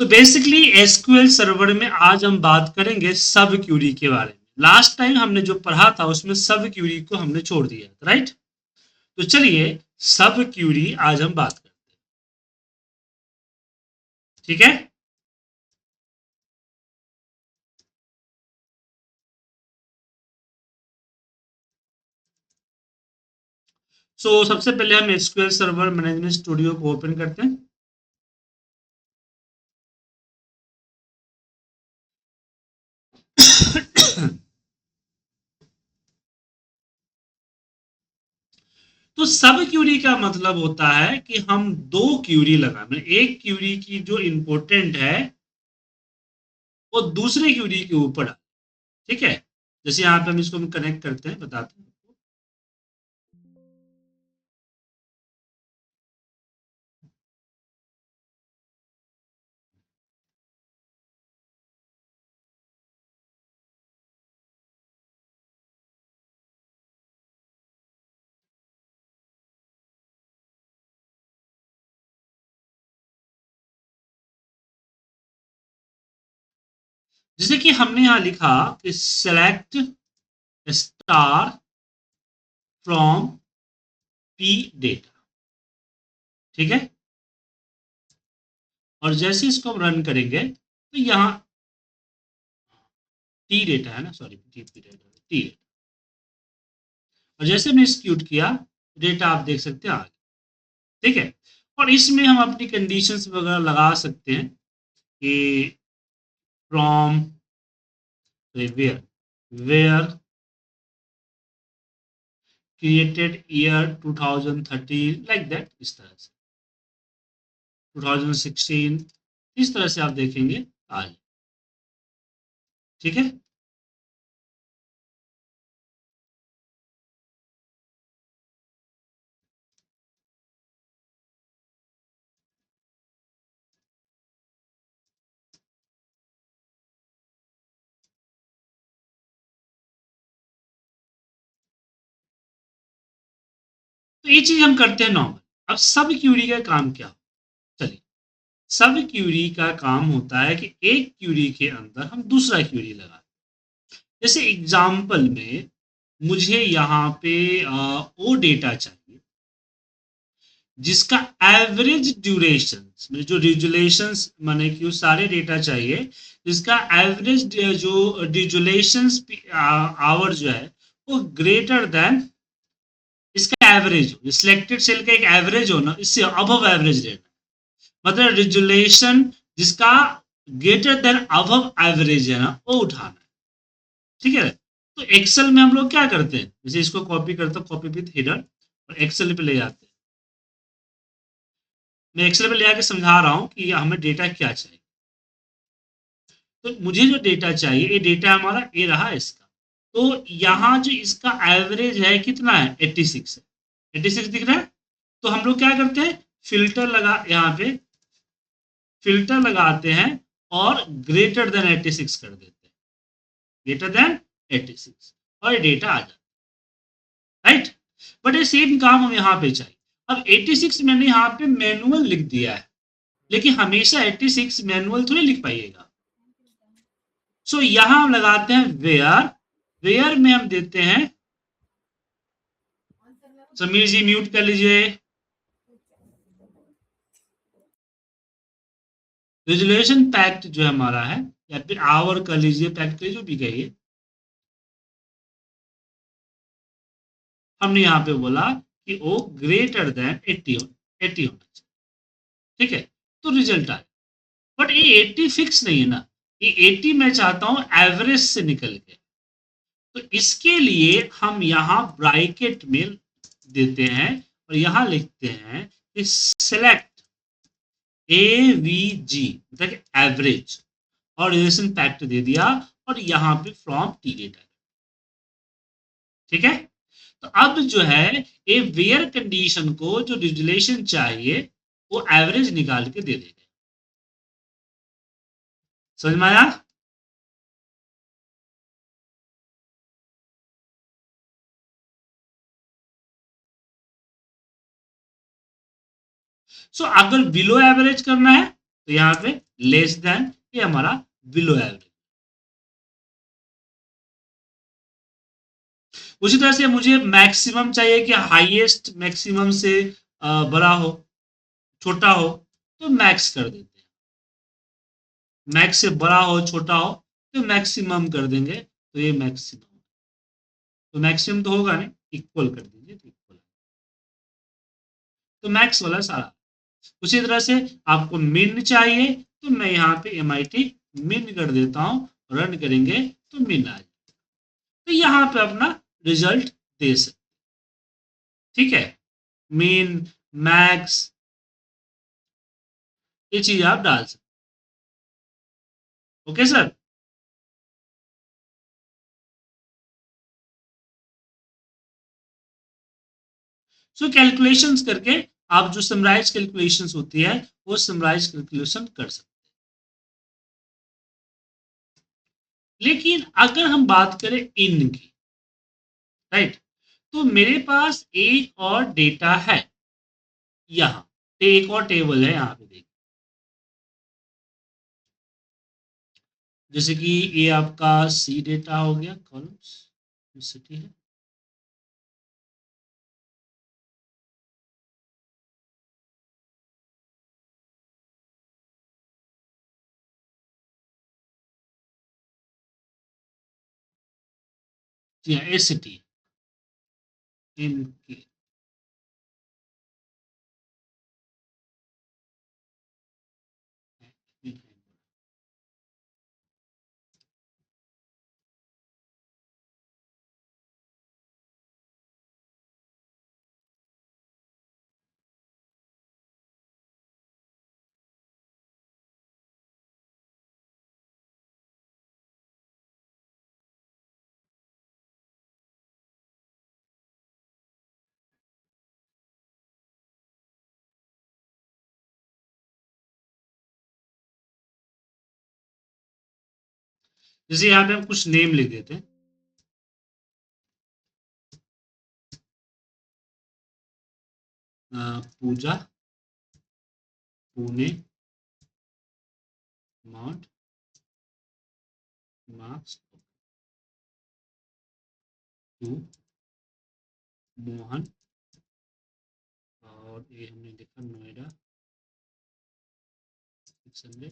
तो basically SQL server में आज हम बात करेंगे सब क्यूरी के बारे में। लास्ट टाइम हमने जो पढ़ा था उसमें सब क्यूरी को हमने छोड़ दिया, राइट? तो चलिए सब क्यूरी आज हम बात करते हैं, ठीक है? सबसे पहले हम एसक्यूएल सर्वर मैनेजमेंट स्टूडियो को ओपन करते हैं। तो सब क्यूरी का मतलब होता है कि हम दो क्यूरी लगा, एक क्यूरी की जो इंपॉर्टेंट है वो दूसरे क्यूरी के ऊपर, ठीक है? जैसे यहाँ पे हम इसको कनेक्ट करते हैं, बताते हैं। जैसे कि हमने यहाँ लिखा कि select star from P data, ठीक है? और जैसे इसको हम रन करेंगे तो यहाँ टी डेटा है ना, सॉरी टी डेटा, और जैसे हमने एक्सिक्यूट किया डेटा आप देख सकते हैं आगे, ठीक है? और इसमें हम अपनी कंडीशंस वगैरह लगा सकते हैं कि from where where created year 2013, like that, इस तरह से 2016, इस तरह से आप देखेंगे आज, ठीक है? तो ये चीज हम करते हैं नॉर्मल। अब सब क्यूरी का काम क्या? चलिए, सब क्यूरी का काम होता है कि एक क्यूरी के अंदर हम दूसरा क्यूरी लगाते हैं। जैसे एग्जाम्पल में मुझे यहाँ पे वो डेटा चाहिए जिसका एवरेज ड्यूरेशन, जो रिजुलेशन माने कि वो सारे डेटा चाहिए जिसका एवरेज जो ड्यूरेशन आवर जो है वो ग्रेटर देन इसका एवरेज हो, सिलेक्टेड सेल का एक एवरेज हो ना, इससे अबव एवरेज रहना, मतलब रिजुलेशन जिसका ग्रेटर देन अबव एवरेज है ना वो उठाना है, ठीक है? तो एक्सेल में हम लोग क्या करते हैं, जैसे इसको कॉपी करते हैं, कॉपी विथ हेडर, और एक्सेल पे ले जाते हैं। मैं एक्सेल पे ले आके समझा रहा हूँ कि हमें डेटा क्या चाहिए। तो मुझे जो डेटा चाहिए, ये डेटा हमारा ये रहा इसका, तो यहाँ जो इसका एवरेज है कितना है, 86 है, 86 दिख रहा है। तो हम लोग क्या करते हैं, फिल्टर लगा, यहाँ पे फिल्टर लगाते हैं और ग्रेटर देन 86 कर देते हैं, ग्रेटर देन 86, और ये डेटा आ जाता है, राइट? बट ये सेम काम हम यहाँ पे चाहिए। अब 86 मैंने यहाँ पे मैनुअल लिख दिया है, लेकिन हमेशा 86 मैनुअल थोड़ी लिख पाइएगा। यहां हम लगाते हैं वेयर, वेयर में हम देते हैं, समीर जी म्यूट कर लीजिए, रेजुलेशन पैक्ट जो हमारा है, या फिर आवर कर लीजिए, पैक्ट कर जो भी कहिए, हमने यहाँ पे बोला कि वो ग्रेटर देन 80 होना चाहिए, ठीक है? तो रिजल्ट आए। बट ये 80 फिक्स नहीं है ना, ये 80 मैं चाहता हूं एवरेज से निकल के। तो इसके लिए हम यहाँ ब्रैकेट में देते हैं और यहाँ लिखते हैं कि सेलेक्ट एवीजी, मतलब एवरेज, और रिलेशन फैक्टर दे दिया, और यहाँ पे फ्रॉम टी डेटा, ठीक है? तो अब जो है ये वेयर कंडीशन को जो रिजुलेशन चाहिए वो एवरेज निकाल के दे देगा। समझ में आया? अगर बिलो एवरेज करना है तो यहाँ पे लेस देन, ये हमारा बिलो एवरेज। उसी तरह से मुझे मैक्सिमम चाहिए कि हाईएस्ट मैक्सिमम से बड़ा हो, छोटा हो, तो मैक्स कर देते हैं। मैक्स से बड़ा हो छोटा हो तो मैक्सिमम कर देंगे, तो ये मैक्सिमम, तो मैक्सिमम तो होगा नहीं, इक्वल कर दीजिए तो इक्वल, तो मैक्स वाला सारा। उसी तरह से आपको मिन चाहिए तो मैं यहाँ पे MIT मिन कर देता हूँ, रन करेंगे तो मिन आ जाए, तो यहाँ पे अपना रिजल्ट दे सकते, ठीक है। मिन, मैक्स, ये चीज आप डाल सकते, ओके सर। सो कैलकुलेशंस करके आप जो समराइज कैलकुलेशंस होती है वो समराइज कैलकुलेशन कर सकते हैं। लेकिन अगर हम बात करें इन की, राइट, तो मेरे पास एक और डेटा है यहाँ पे, एक और टेबल है यहाँ पे, देखिए जैसे कि ये आपका सी डेटा हो गया, कॉलम्स सिटी है, जी हाँ, ए सिटी इनके, जैसे यहाँ पे हम कुछ नेम लिख देते हैं, Pooja, Pune, mount, marks, two, Mohan, और ये हमने लिखा नोएडा 600,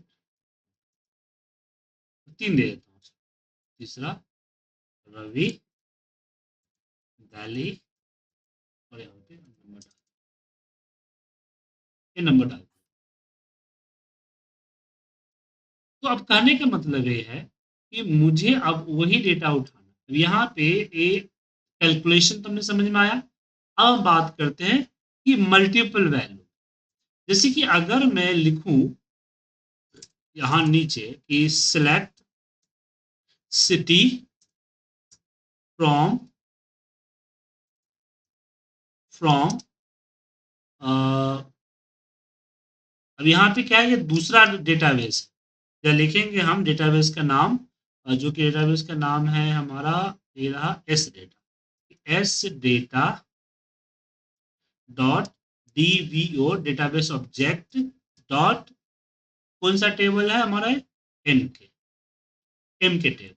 तीन दे देता हूँ, तीसरा रवि, दिल्ली, और यहाँ पे नंबर डाल, ये नंबर डाल। तो अब कहने का मतलब ये है कि मुझे अब वही डेटा उठाना, यहाँ पे ये कैलकुलेशन तो हमने समझ में आया। अब हम बात करते हैं कि मल्टीपल वैल्यू, जैसे कि अगर मैं लिखूं यहाँ नीचे कि सिलेक्ट सिटी फ्रॉम फ्रॉम, अब यहाँ पे क्या है, ये दूसरा डेटाबेस है, या लिखेंगे हम डेटाबेस का नाम, जो कि डेटाबेस का नाम है हमारा, ये रहा S data, S data dot DBO database object dot, कौन सा टेबल है हमारा, एम के, एम के टेबल,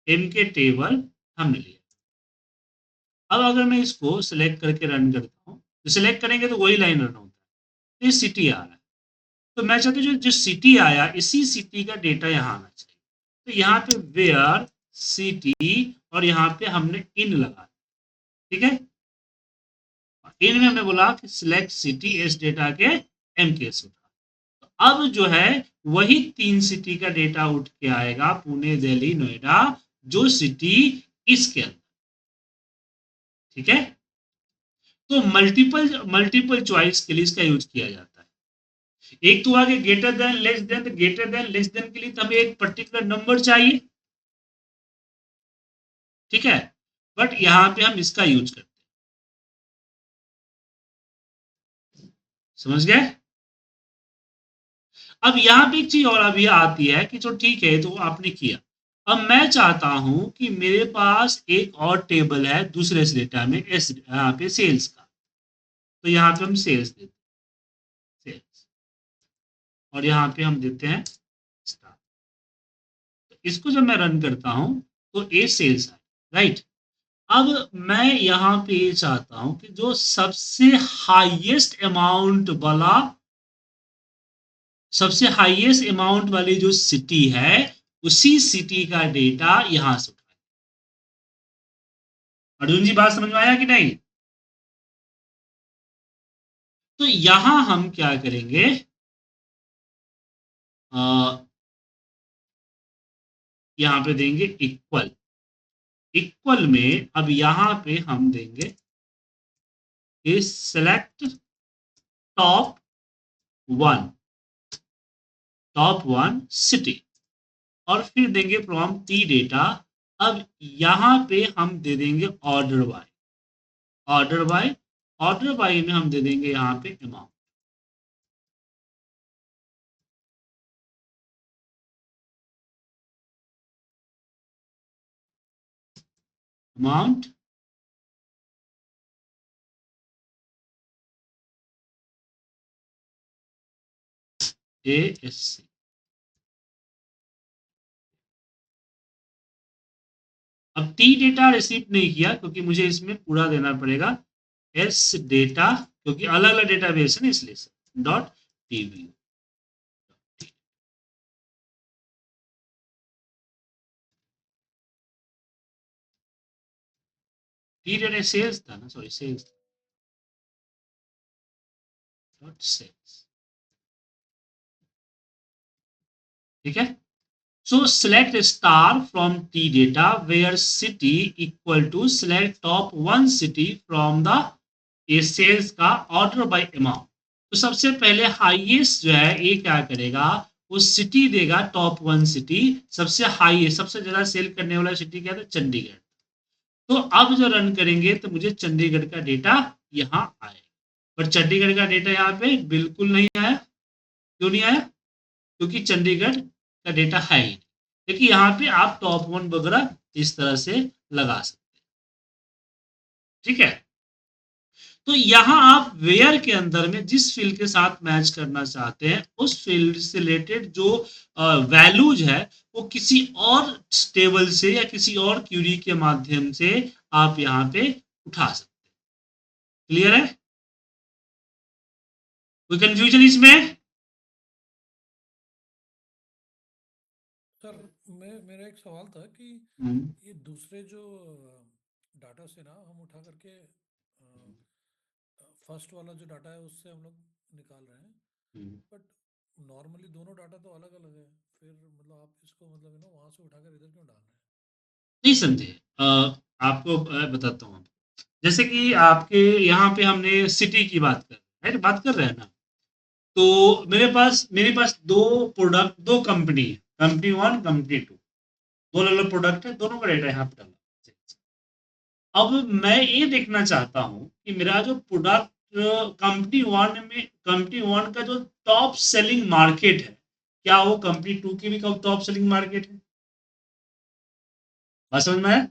एम के टेबल हमने लिया। अब अगर मैं इसको सिलेक्ट करके रन करता हूँ, तो सिलेक्ट करेंगे तो वही लाइन रन होता है, तो ये सिटी आ रहा है, तो मैं चाहता हूँ जो जो सिटी आया इसी सिटी का डेटा यहाँ आना चाहिए, तो यहाँ पे वेयर सिटी, और यहाँ पे हमने इन लगा, ठीक है, इन में हमने बोला कि सिलेक्ट सिटी एस डेटा के एम के से उठा, तो अब जो है वही तीन सिटी का डेटा उठ के आएगा, पुणे, दिल्ली, नोएडा, जो सिटी इसके अंदर, ठीक है। तो मल्टीपल मल्टीपल चॉइस के लिए इसका यूज किया जाता है। एक तो आगे ग्रेटर देन लेस देन, तो ग्रेटर देन लेस देन के लिए तो हमें एक पर्टिकुलर नंबर चाहिए, ठीक है, बट यहां पे हम इसका यूज करते हैं, समझ गए। अब यहाँ पे एक चीज और अभी आती है कि जो ठीक है तो आपने किया, अब मैं चाहता हूं कि मेरे पास एक और टेबल है दूसरे डेटा में, इस यहाँ पे सेल्स का, तो यहाँ पे हम सेल्स देते हैं, सेल्स, और यहाँ पे हम देते हैं स्टार। तो इसको जब मैं रन करता हूं तो ए सेल्स है, राइट। अब मैं यहाँ पे ये चाहता हूं कि जो सबसे हाईएस्ट अमाउंट वाला, सबसे हाईएस्ट अमाउंट वाली जो सिटी है उसी सिटी का डेटा यहां से उठाए। अर्जुन जी बात समझ में आया कि नहीं? तो यहां हम क्या करेंगे, यहां पे देंगे इक्वल। इक्वल में अब यहां पे हम देंगे select top one, top one city, और फिर देंगे फ्रॉम टी डेटा। अब यहां पे हम दे देंगे order by, order by, order by में हम दे देंगे यहां पे अमाउंट, अमाउंट ASC। अब टी डेटा रिसीव नहीं किया क्योंकि मुझे इसमें पूरा देना पड़ेगा एस डेटा, क्योंकि अलग अलग डेटाबेस है ना, इसलिए dot TV. T data sales था ना, सॉरी सेल्स, डॉट सेल्स, ठीक है। So select star from T data where city equal to select top one city from the a sales का order by amount। तो सबसे पहले हाईएस्ट जो है ये क्या करेगा, वो सिटी देगा टॉप वन सिटी, सबसे हाईएस्ट सबसे ज्यादा सेल करने वाला सिटी क्या था, चंडीगढ़। तो अब जो रन करेंगे तो मुझे चंडीगढ़ का डेटा यहाँ आएगा, पर चंडीगढ़ का डेटा यहाँ पे बिल्कुल नहीं आया। क्यों नहीं आया? क्योंकि चंडीगढ़ का डेटा है ही। देखिए यहाँ पे आप टॉप वन वगैरह इस तरह से लगा सकते हैं, ठीक है। तो यहाँ आप वेयर के अंदर में जिस फील्ड के साथ मैच करना चाहते हैं उस फील्ड से रिलेटेड जो वैल्यूज है वो किसी और टेबल से या किसी और क्यूरी के माध्यम से आप यहाँ पे उठा सकते हैं। क्लियर है? कोई कंफ्यूजन इसमें? सर मेरा एक सवाल था कि ये दूसरे जो डाटा से ना हम उठा करके फर्स्ट वाला जो डाटा है उससे हम लोग निकाल रहे हैं, बट नॉर्मली दोनों डाटा तो अलग अलग है, फिर मतलब आप इसको मतलब वहां से उठाकर इधर क्यों डाल रहे हैं? नहीं समझे, आपको बताता हूँ। जैसे कि आपके यहाँ पे हमने सिटी की बात कर रहे, बात कर रहे हैं ना, तो मेरे पास दो प्रोडक्ट, दो कंपनी है, कंपनी वन कंपनी टू, दो अलग अलग प्रोडक्ट है, दोनों का डेटा यहाँ पे डाला। अब मैं ये देखना चाहता हूँ कि मेरा जो प्रोडक्ट कंपनी वन में, कंपनी वन का जो टॉप सेलिंग मार्केट है, क्या वो कंपनी टू की भी टॉप सेलिंग मार्केट है? बात समझ में आया?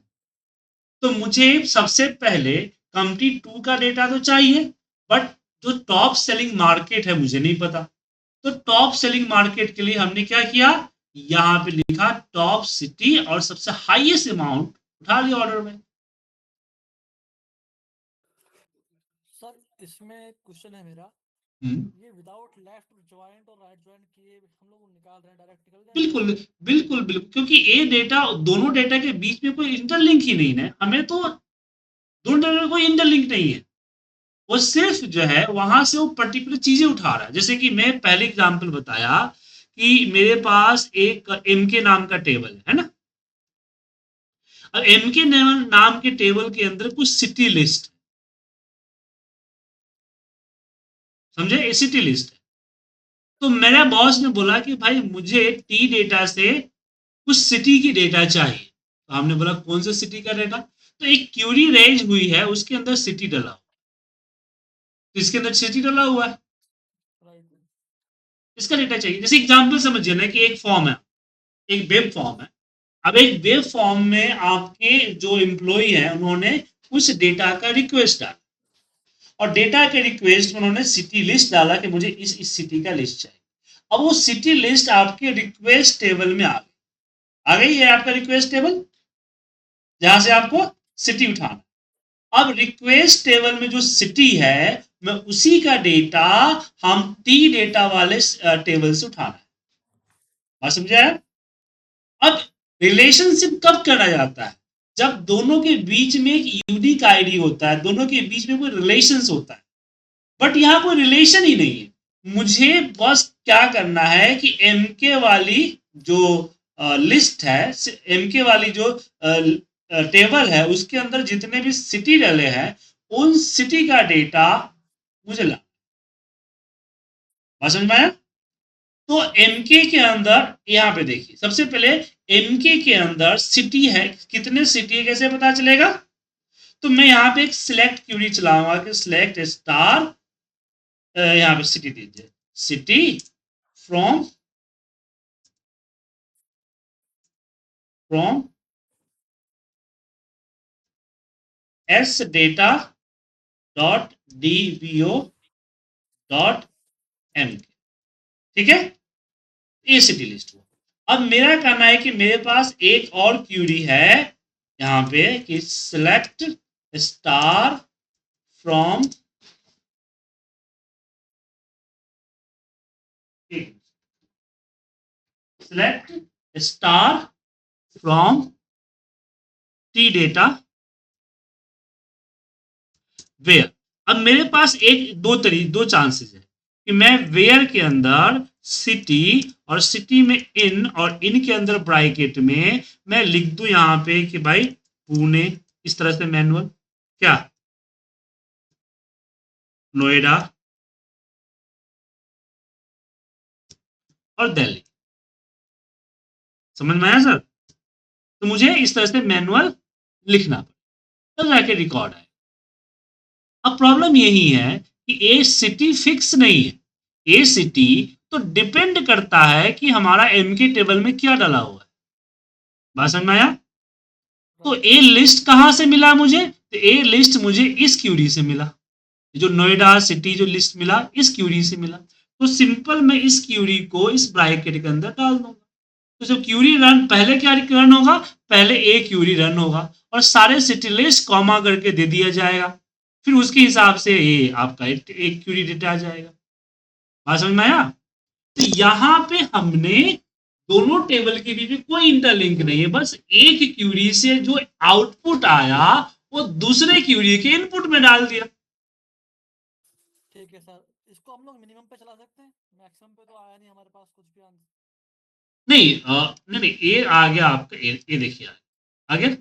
तो मुझे सबसे पहले कंपनी टू का डेटा तो चाहिए, बट जो टॉप सेलिंग मार्केट है मुझे नहीं पता। तो टॉप सेलिंग मार्केट के लिए हमने क्या किया, यहां पे लिखा टॉप सिटी और सबसे हाईएस्ट अमाउंट उठा लिया ऑर्डर में। सर इसमें एक क्वेश्चन है मेरा, ये विदाउट लेफ्ट ज्वाइंट और राइट ज्वाइंट किए हम लोग निकाल रहे हैं, डायरेक्ट निकल जाएगा? बिल्कुल बिल्कुल बिल्कुल, क्योंकि ये डेटा, दोनों डेटा के बीच में कोई इंटरलिंक ही नहीं है, हमें तो दोनों डेटा में कोई इंटरलिंक नहीं है। वो सिर्फ जो है वहां से वो पर्टिकुलर चीजें उठा रहा है। जैसे कि मैं पहले एग्जांपल बताया कि मेरे पास एक एम के नाम का टेबल है ना, अब एम के नाम के टेबल के अंदर कुछ सिटी लिस्ट, समझे, ये सिटी लिस्ट है। तो मेरा बॉस ने बोला कि भाई मुझे टी डेटा से कुछ सिटी की डेटा चाहिए, तो हमने बोला कौन से सिटी का डेटा, तो एक क्यूरी रेज हुई है उसके अंदर सिटी डला, तो इसके अंदर सिटी डला हुआ है, इसका डेटा चाहिए। जैसे एग्जांपल समझिए ना कि एक फॉर्म है, एक वेब फॉर्म है। अब एक वेब फॉर्म में आपके जो एम्प्लॉई है उन्होंने कुछ डेटा का रिक्वेस्ट डाला, और डेटा के रिक्वेस्ट में उन्होंने सिटी लिस्ट डाला कि मुझे इस सिटी का लिस्ट चाहिए। अब वो सिटी लिस्ट आपके रिक्वेस्ट टेबल में आ गई है आपका रिक्वेस्ट टेबल, जहां से आपको सिटी उठाना। अब रिक्वेस्ट टेबल में जो सिटी है, मैं उसी का डेटा हम टी डेटा वाले टेबल से उठाना है। बात समझे? अब रिलेशनशिप कब करा जाता है? जब दोनों के बीच में एक यूनिक आईडी होता है, दोनों के बीच में कोई रिलेशन होता है। बट यहां कोई रिलेशन ही नहीं है। मुझे बस क्या करना है कि एमके वाली जो लिस्ट है, एमके वाली जो टेबल है, उसके अंदर जितने भी सिटी डले हैं, उन सिटी का डेटा मुझे ला। बात समझ में आया? तो एमके के अंदर यहां पे देखिए, सबसे पहले एमके के अंदर सिटी है, कितने सिटी है कैसे पता चलेगा? तो मैं यहां पे एक सिलेक्ट क्यूरी चलाऊंगा कि सिलेक्ट स्टार, यहां पे सिटी दीजिए, city from S data dot DBO dot M. ठीक है, ये सिटी लिस्ट हुआ। अब मेरा कहना है कि मेरे पास एक और क्यूरी है यहां पे कि select star from, select star from T data where. अब मेरे पास दो चांसेस है कि मैं वेयर के अंदर सिटी, और सिटी में इन, और इन के अंदर ब्रैकेट में मैं लिख दूं यहां पे कि भाई पुणे, इस तरह से मैनुअल, क्या नोएडा और दिल्ली। समझ में आया सर? तो मुझे इस तरह से मैनुअल लिखना पड़ेगा, तब जाके रिकॉर्ड आए। अब प्रॉब्लम यही है कि ए सिटी फिक्स नहीं है। ए सिटी तो डिपेंड करता है कि हमारा एमके टेबल में क्या डाला हुआ है। बात समझ में आया? तो राइट। ए लिस्ट कहां से मिला मुझे? तो ए लिस्ट मुझे इस क्यूरी से मिला, जो नोएडा सिटी जो लिस्ट मिला, इस क्यूरी से मिला। तो सिंपल मैं इस क्यूरी को इस ब्रैकेट के अंदर डाल दूंगा। तो जब क्यूरी रन, पहले क्या रन होगा? पहले ए क्यूरी रन होगा और सारे सिटी लिस्ट कॉमा करके दे दिया जाएगा। फिर उसके हिसाब से ये आपका एक क्यूरी डेटा आ जाएगा। बात समझ में आया? तो यहां पे हमने दोनों टेबल के बीच में कोई इंटरलिंक नहीं है, बस एक क्यूरी से जो आउटपुट आया वो दूसरे क्यूरी के इनपुट में डाल दिया। ठीक है सर, इसको हम लोग मिनिमम पे चला सकते हैं, मैक्सिमम पे तो आया नहीं हमारे पास कुछ भी आंसर। नहीं नहीं नहीं, ये आ गया आपका, ये देखिए आ गया।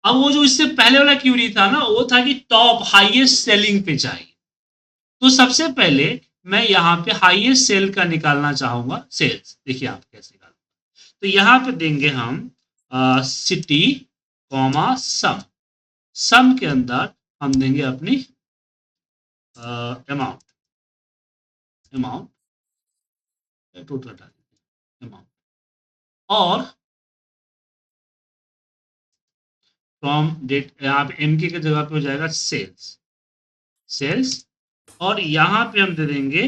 अब वो जो इससे पहले वाला क्यूरी था ना, वो था कि टॉप हाईएस्ट सेलिंग पे चाहिए। तो सबसे पहले मैं यहाँ पे हाईएस्ट सेल का निकालना चाहूंगा, सेल्स। देखिए आप कैसे निकाल, तो यहाँ पे देंगे हम सिटी कॉमा सम। सम के अंदर हम देंगे अपनी अमाउंट, टोटल अमाउंट, और फ्रॉम डेट, यहाँ पे एम के जगह पे हो जाएगा सेल्स, सेल्स। और यहाँ पे हम दे देंगे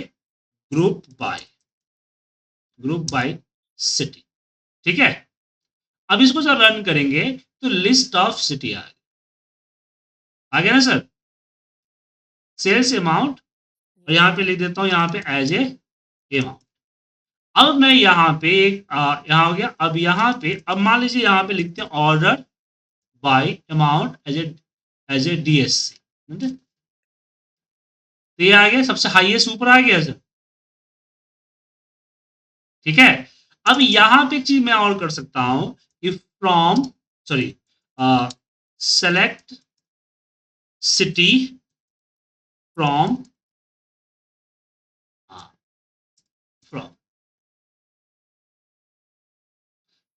ग्रुप बाय सिटी। ठीक है, अब इसको जब रन करेंगे तो लिस्ट ऑफ सिटी आ गया ना सर? सेल्स अमाउंट, और यस यहाँ सर। पे लिख देता हूँ यहाँ पे एज ए अमाउंट। अब मैं यहाँ पे यहाँ हो गया। अब यहाँ पे, अब मान लीजिए यहाँ पे लिखते हैं order by amount as A DSC. तो ये आ गया, सबसे हाईएस्ट ऊपर आ गया सर। ठीक है, अब यहां पे एक चीज मैं और कर सकता हूं, if from, sorry, select city from, from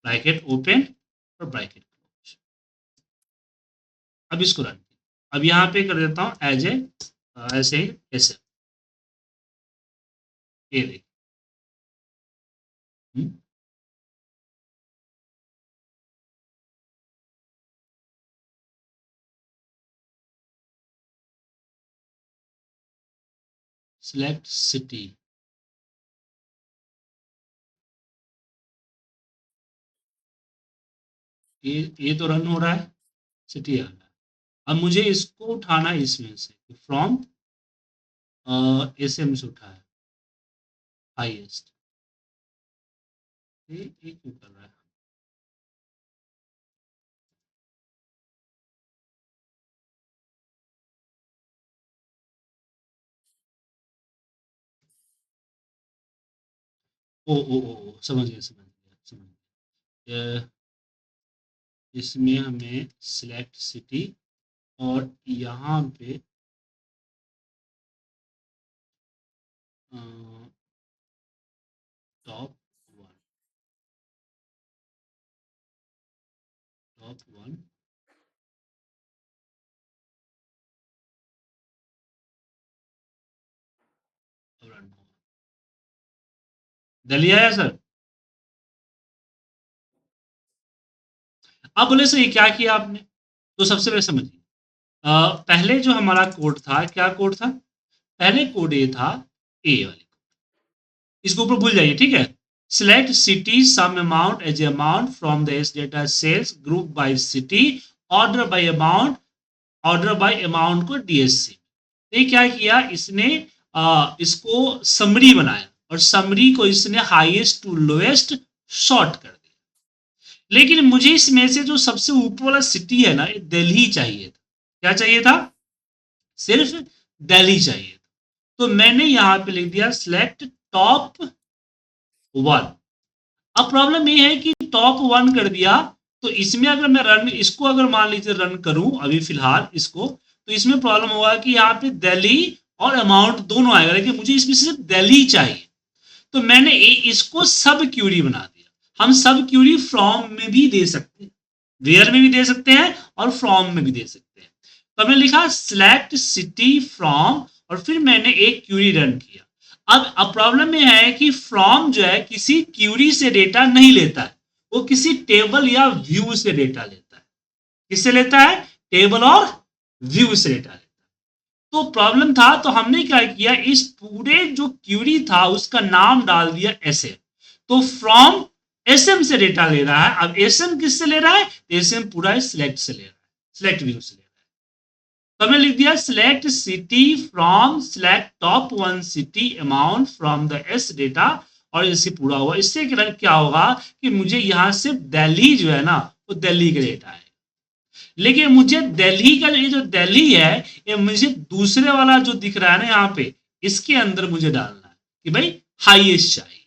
bracket open और ब्रैकेट क्लोज। अब इसको रन, अब यहां पे कर देता हूं एज ए, ऐसे ही ऐसे, ये देखिए। सिलेक्ट सिटी ये तो रन हो रहा है, सिटी आ रहा है। अब मुझे इसको उठाना है इसमें से, फ्रॉम एसएम से उठाया हाईएस्ट। ये क्यों कर रहा है? ओ समझ गया समझ गया समझ गया। इसमें हमें सिलेक्ट सिटी और यहाँ पे टॉप वन दिल्ली आया सर। आप बोले सर ये क्या किया आपने? तो सबसे पहले समझिए, पहले जो हमारा कोड था, क्या कोड था? पहले कोड ये था ए वाली, इसको ऊपर भूल जाइए, ठीक है। Select city sum amount as amount from the S data sales group by city order by amount, order by amount को डीएससी। ये क्या किया इसने? इसको समरी बनाया और समरी को इसने हाईएस्ट टू लोएस्ट शॉर्ट कर दिया। लेकिन मुझे इसमें से जो सबसे ऊपर वाला सिटी है ना, ये दिल्ली चाहिए था। क्या चाहिए था? सिर्फ दिल्ली चाहिए था। तो मैंने यहां पे लिख दिया सिलेक्ट टॉप वन। अब प्रॉब्लम ये है कि टॉप वन कर दिया, तो इसमें अगर मैं रन, इसको अगर मान लीजिए रन करूं अभी फिलहाल इसको, तो इसमें प्रॉब्लम होगा कि यहाँ पे दिल्ली और अमाउंट दोनों आएगा, लेकिन मुझे इसमें सिर्फ दिल्ली चाहिए। तो मैंने इसको सब क्यूरी बना दिया। हम सब क्यूरी फ्रॉम में भी दे सकते हैं, वेयर में भी दे सकते हैं और फ्रॉम में भी दे सकते हैं। तो हमने लिखा सिलेक्ट सिटी फ्रॉम और फिर मैंने एक क्यूरी रन किया। अब प्रॉब्लम यह है कि फ्रॉम जो है किसी क्यूरी से डेटा नहीं लेता है, वो किसी टेबल या व्यू से डेटा लेता है। किससे लेता है? टेबल और व्यू से डेटा लेता है। तो प्रॉब्लम था, तो हमने क्या किया, इस पूरे जो क्यूरी था उसका नाम डाल दिया एसएम। तो फ्रॉम एसएम से डेटा ले रहा है। अब एसएम किससे ले रहा है? एसएम पूरा सिलेक्ट से ले रहा है, सिलेक्ट व्यू से ले रहा है। तो हमने लिख दिया select city from select top one city amount from the S data, और इसे पूरा हुआ। इससे क्या होगा कि मुझे यहां से दिल्ली जो है ना, वो दिल्ली का डेटा है। लेकिन मुझे दिल्ली का ये जो दिल्ली है, ये मुझे दूसरे वाला जो दिख रहा है ना यहाँ पे, इसके अंदर मुझे डालना है कि भाई हाईएस्ट चाहिए।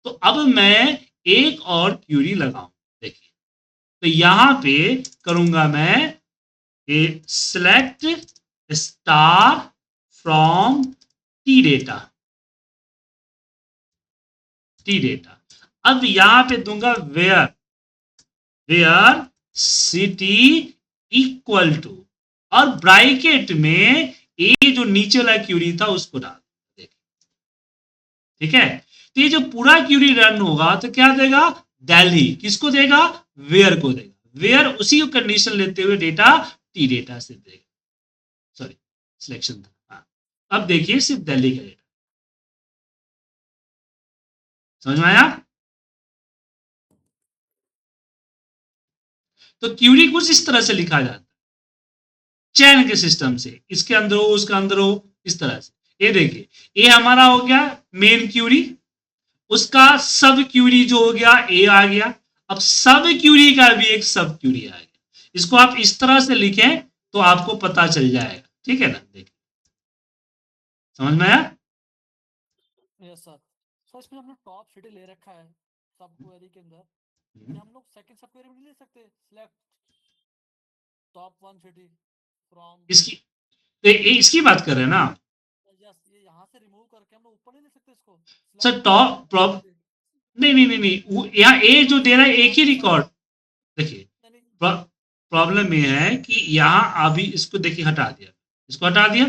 तो अब मैं एक और क्यूरी लगाऊं, देखिए। तो यहां पे करूंगा मैं select star from T data, T data. अब यहां पे दूंगा where, where city equal to, और ब्रैकेट में ये जो नीचे वाला क्यूरी था उसको डाल, ठीक है। तो ये जो पूरा क्यूरी रन होगा तो क्या देगा? दिल्ली। किसको देगा? वेयर को देगा। वेयर उसी को कंडीशन लेते हुए डेटा टी डेटा से देगा, सॉरी सिलेक्शन था। हाँ, अब देखिए सिर्फ दिल्ली का डेटा, समझ में आया? तो क्यूरी कुछ इस तरह से लिखा जाता है, चैन के सिस्टम से, इसके अंदर हो उसके अंदर हो, इस तरह से। ये देखिए, ये हमारा हो गया मेन क्यूरी, उसका सब क्यूरी जो हो गया ए आ गया। अब सब क्यूरी का भी एक सब क्यूरी आ गया। इसको आप इस तरह से लिखें तो आपको पता चल जाएगा, ठीक है ना? देखिए, समझ में आया? Yes sir. सर इसमें हमने टॉप सिटी ले रखा है सब क्वेरी के अंदर, क्या हम लोग सेकंड सब क्वेरी में नहीं ले सकते? Select top one city from, इसकी तो इसकी बात कर रहे हैं ना यस, ये यहाँ से रिमूव करके हम लोग ऊपर नहीं ले सकते इसको? सर? टॉप नहीं नहीं नहीं नहीं, यहाँ ए जो दे रहा है एक ही रिकॉर्ड। देखिए, प्रॉब्लम ये है कि यहाँ अभी इसको देखिए हटा दिया, इसको हटा दिया,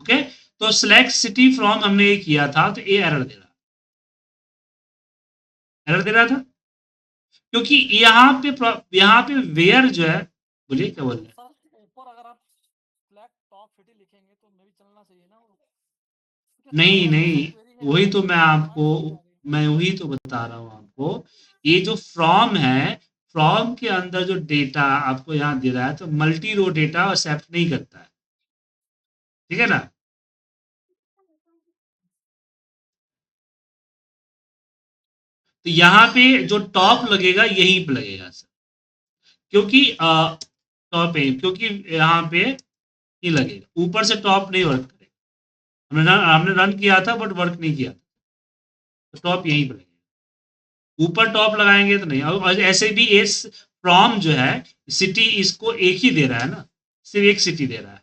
ओके। तो सिलेक्ट सिटी फ्रॉम हमने ये किया था, तो ये एरर दे रहा, एरर दे रहा था क्योंकि यहाँ पे वेयर जो है, बोलिए क्या बोल रहे हैं? सर ऊपर अगर आप सिलेक्ट टॉप सिटी लिखेंगे तो मे भी चलना चाहिए ना वो, नहीं नहीं, वही तो मैं आपको, मैं वही तो बता रहा हूँ आपको। ये जो फ्रॉम है, फ्रॉम के अंदर जो डेटा आपको यहाँ दे रहा है तो मल्टी रो डेटा एक्सेप्ट नहीं करता है, ठीक है ना। तो यहाँ पे जो टॉप लगेगा यहीं पे लगेगा सर, क्योंकि टॉप है, क्योंकि यहाँ पे ही लगेगा, ऊपर से टॉप नहीं वर्क करेगा। हमने रन किया था बट वर्क नहीं किया, तो टॉप यहीं पे लगेगा। ऊपर टॉप लगाएंगे तो नहीं। और ऐसे भी एस फ्रॉम जो है सिटी इसको एक ही दे रहा है ना, सिर्फ एक सिटी दे रहा है,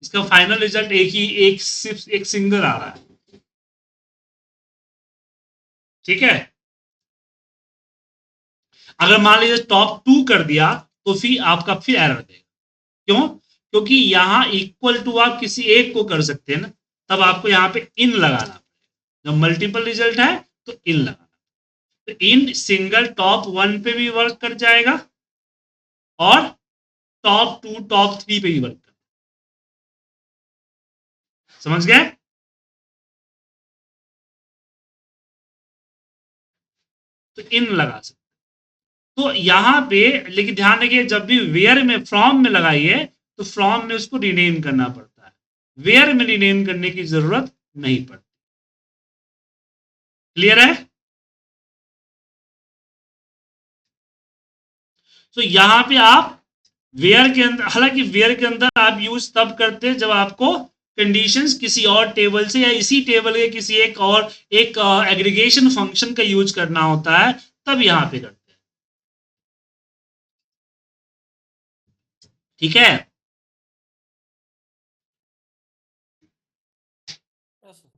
इसका फाइनल रिजल्ट एक ही, एक सिर्फ एक सिंगल आ रहा है, ठीक है। अगर मान लीजिए टॉप 2 कर दिया तो फिर आपका फिर एरर देगा। क्यों? क्योंकि यहां इक्वल टू आप किसी एक को कर सकते हैं ना, तब आपको यहां पे इन लगाना पड़ेगा। जब मल्टीपल रिजल्ट है तो इन लगाना, तो इन सिंगल टॉप 1 पे भी वर्क कर जाएगा और टॉप 2 टॉप 3 पे भी वर्क कर, समझ गए। तो इन लगा सकते, तो यहां पे लेकिन ध्यान रखिए जब भी वेयर में फ्रॉम में लगाइए तो फ्रॉम में उसको रिनेम करना पड़ता है, वेयर में रिनेम करने की जरूरत नहीं पड़ती। क्लियर है? तो यहां पे आप वेयर के अंदर, हालांकि वेयर के अंदर आप यूज तब करते हैं जब आपको कंडीशंस किसी और टेबल से या इसी टेबल के किसी एक और एक एग्रीगेशन फंक्शन का यूज करना होता है, तब यहां पे करते हैं, ठीक है। Yes sir.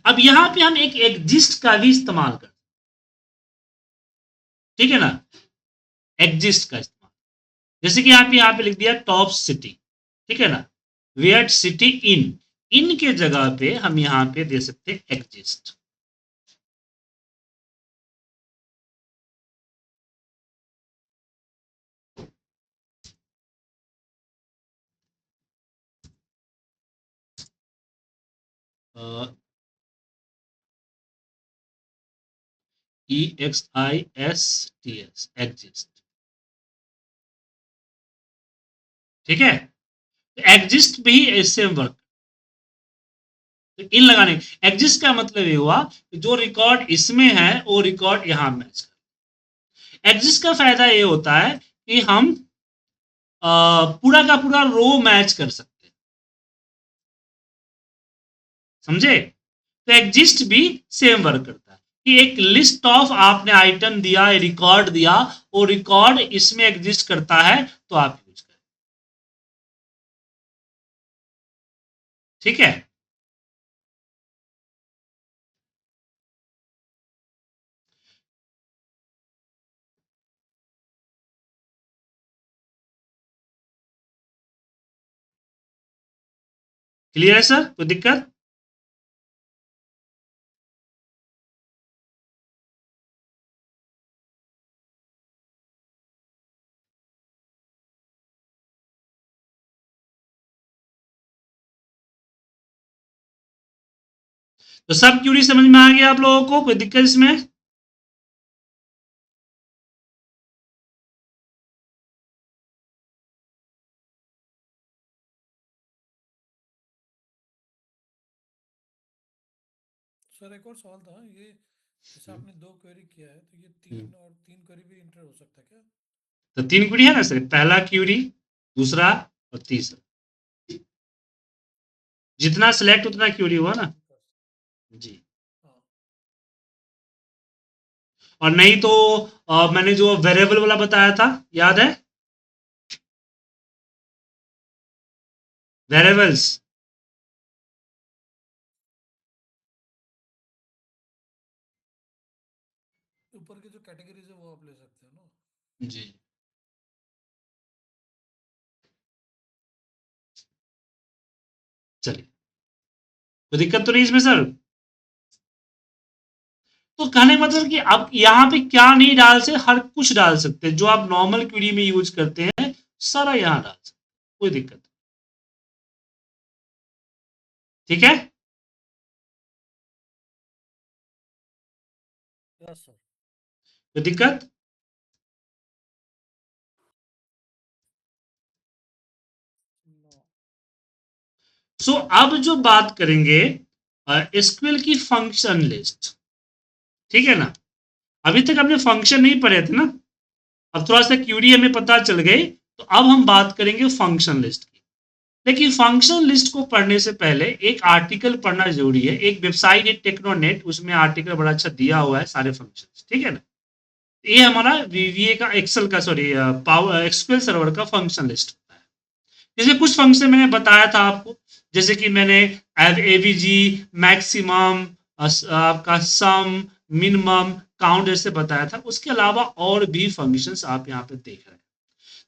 अब यहां पे हम एक एग्जिस्ट का भी इस्तेमाल करते हैं, ठीक है ना, एग्जिस्ट का इस्तेमाल, जैसे कि आप यहाँ पे लिख दिया टॉप सिटी, ठीक है ना, वेयर सिटी इन, इन के जगह पे हम यहाँ पे दे सकते हैं एग्जिस्ट। EXISTS एग्जिस्ट, ठीक है। एग्जिस्ट भी इससे वर्क, तो इन लगाने, एग्जिस्ट का मतलब ये हुआ कि जो रिकॉर्ड इसमें है वो रिकॉर्ड यहां मैच कर। एग्जिस्ट का फायदा ये होता है कि हम पूरा का पूरा रो मैच कर सकते हैं, समझे। तो एग्जिस्ट भी सेम वर्क करता है कि एक लिस्ट ऑफ आपने आइटम दिया, रिकॉर्ड दिया, वो रिकॉर्ड इसमें एग्जिस्ट करता है तो आप यूज करें, ठीक है। क्लियर है सर, कोई दिक्कत? तो सब क्यूरी समझ में आ गया आप लोगों को, कोई दिक्कत इसमें? सर एक और सवाल था ये, जैसे आपने 2 क्वेरी किया है तो ये हम्म। 3 क्वेरी भी इंटर हो सकता है क्या? तो 3 क्यूरी है ना सर, पहला क्यूरी, दूसरा और तीसरा, जितना सिलेक्ट उतना क्यूरी हुआ ना। जी। हाँ। और नहीं तो मैंने जो वेरिएबल वाला बताया था, याद है, वेरिएबल्स, ऊपर की जो कैटेगरीज है वो आप ले सकते हो ना? जी। चलिए, कोई दिक्कत तो नहीं इसमें सर। तो कहने का मतलब कि आप यहाँ पे क्या नहीं डाल से, हर कुछ डाल सकते हैं जो आप नॉर्मल क्वेरी में यूज करते हैं, सारा यहाँ डाल सकते, कोई दिक्कत नहीं, ठीक है। Yes sir. कोई दिक्कत? No. सो अब जो बात करेंगे एसक्यूएल की फंक्शन लिस्ट, ठीक है ना। अभी तक हमने फंक्शन नहीं पढ़े थे ना, अब थोड़ा सा क्यूरी हमें पता चल गई, तो अब हम बात करेंगे फंक्शन लिस्ट की। लेकिन फंक्शन लिस्ट को पढ़ने से पहले एक आर्टिकल पढ़ना जरूरी है। एक वेबसाइट है टेक्नोनेट, उसमें आर्टिकल बड़ा अच्छा दिया हुआ है सारे फंक्शन, ठीक है ना। ये हमारा वीवीए का एक्सेल का सॉरी पावर एक्सक्यूएल सर्वर का फंक्शन लिस्ट होता है। जैसे कुछ फंक्शन मैंने बताया था आपको, जैसे कि मैंने एवीजी, मैक्सिमम, आपका सम, मिनिमम, काउंट ऐसे बताया था। उसके अलावा और भी फंक्शंस आप यहाँ पे देख रहे हैं।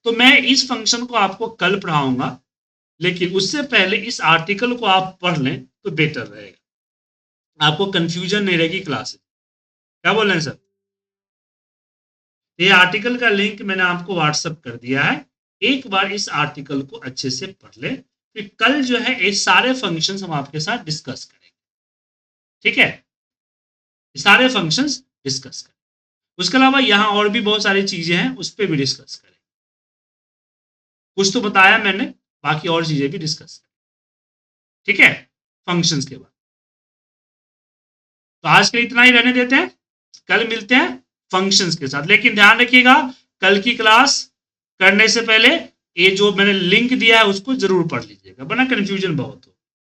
तो मैं इस फंक्शन को आपको कल पढ़ाऊंगा, लेकिन उससे पहले इस आर्टिकल को आप पढ़ लें तो बेटर रहेगा, आपको कंफ्यूजन नहीं रहेगी क्लास में। क्या बोल रहे हैं सर? ये आर्टिकल का लिंक मैंने आपको व्हाट्सएप कर दिया है, एक बार इस आर्टिकल को अच्छे से पढ़ ले, फिर कल जो है ये सारे फंक्शंस हम आपके साथ डिस्कस करेंगे, ठीक है। ये सारे फंक्शंस डिस्कस करेंगे, उसके अलावा यहाँ और भी बहुत सारी चीजें हैं, उस पर भी डिस्कस करेंगे। कुछ तो बताया मैंने, बाकी और चीजें भी डिस्कस करेंगे, ठीक है, फंक्शंस के बाद। तो आज के लिए इतना ही रहने देते हैं, कल मिलते हैं फंक्शंस के साथ। लेकिन ध्यान रखिएगा, कल की क्लास करने से पहले ये जो मैंने लिंक दिया है उसको जरूर पढ़ लीजिएगा, वरना कंफ्यूजन बहुत हो।